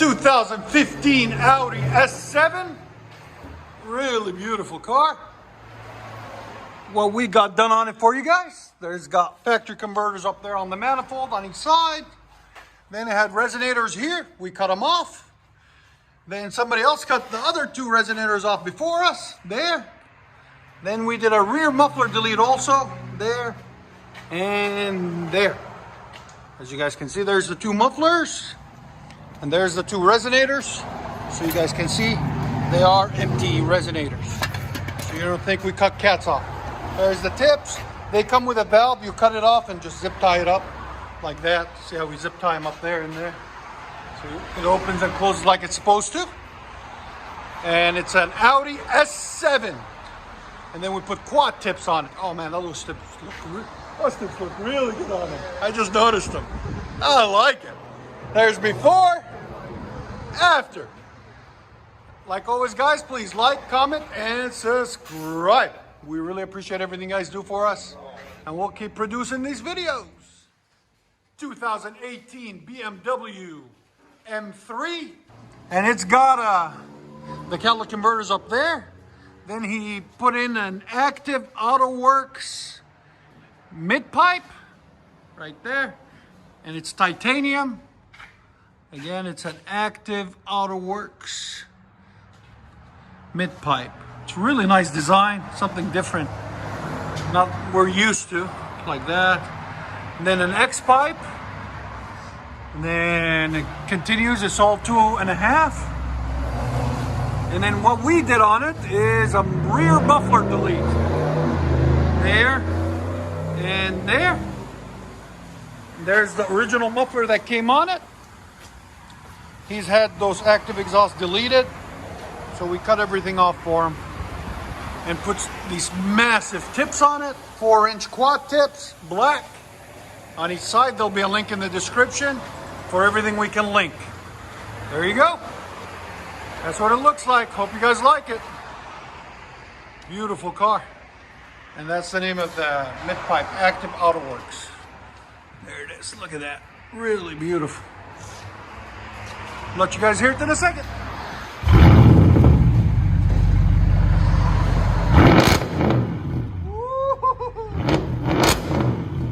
2015 Audi S7. Really beautiful car. What we got done on it for you guys. There's got factory converters up there on the manifold on each side. Then it had resonators here. We cut them off. Then somebody else cut the other two resonators off before us. There. Then we did a rear muffler delete also. There. And there. As you guys can see, there's the two mufflers. And there's the two resonators. So you guys can see they are empty resonators. So you don't think we cut cats off. There's the tips. They come with a valve. You cut it off and just zip tie it up like that. See how we zip tie them up there and there? So it opens and closes like it's supposed to. And it's an Audi S7. And then we put quad tips on it. Oh man, those tips look really good on it. I just noticed them. I like it. There's before, after. Like always, guys, please like, comment, and subscribe. We really appreciate everything you guys do for us. And we'll keep producing these videos. 2018 BMW M3. And it's got the catalytic converters up there. Then he put in an active AutoWorks mid pipe right there. And it's titanium. Again, it's an active AutoWorks mid pipe. It's a really nice design, something different. Not we're used to, like that. And then an X pipe. And then it continues, it's all 2.5. And then what we did on it is a rear muffler delete. There and there. There's the original muffler that came on it. He's had those active exhausts deleted. So we cut everything off for him. And puts these massive tips on it. 4-inch quad tips, black. On each side, there'll be a link in the description for everything we can link. There you go. That's what it looks like. Hope you guys like it. Beautiful car. And that's the name of the mid-pipe, Active AutoWorks. There it is. Look at that. Really beautiful. Let you guys hear it in a second.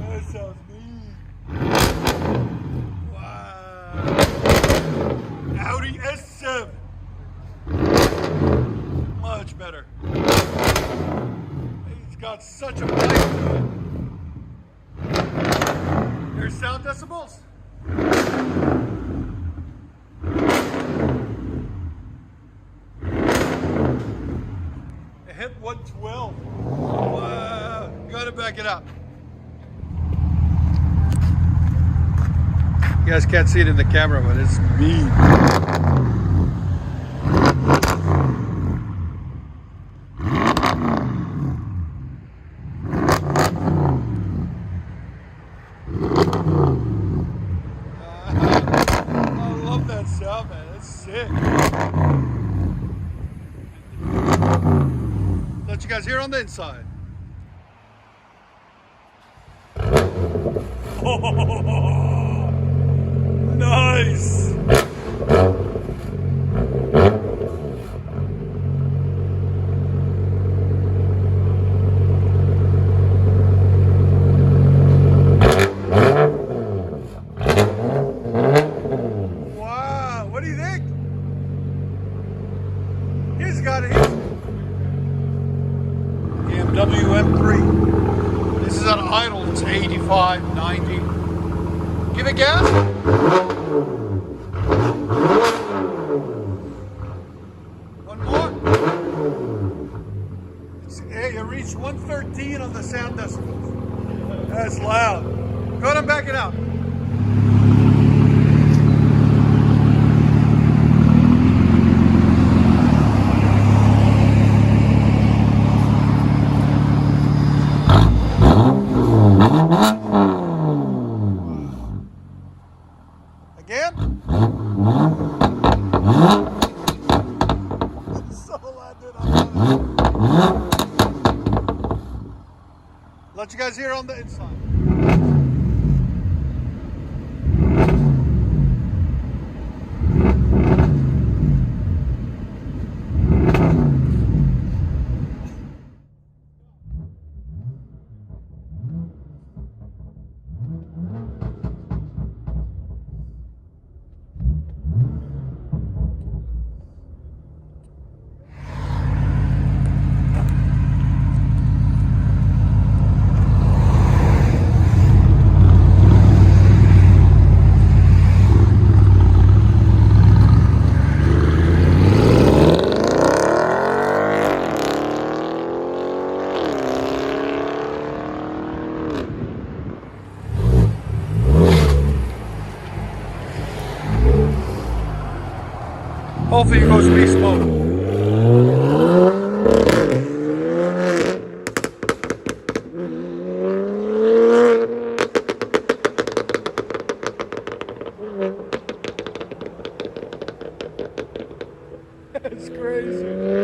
That sounds neat. Wow. Audi S7. Much better. It's got such a bite to it. There's sound decibels. It hit 112. Wow. Gotta back it up. You guys can't see it in the camera, but it's mean. I love that sound, man. That's sick. Let you guys hear on the inside. Oh, nice. Wow, what do you think? He's got it. BMW M3. This is at idle, it's 85, 90. Give it gas. One more. Hey, you reached 113 on the sound decibels. That's loud. Go ahead and back it out. Again? So loud, dude. Let you guys hear on the inside. Hopefully it goes beast mode. It's crazy.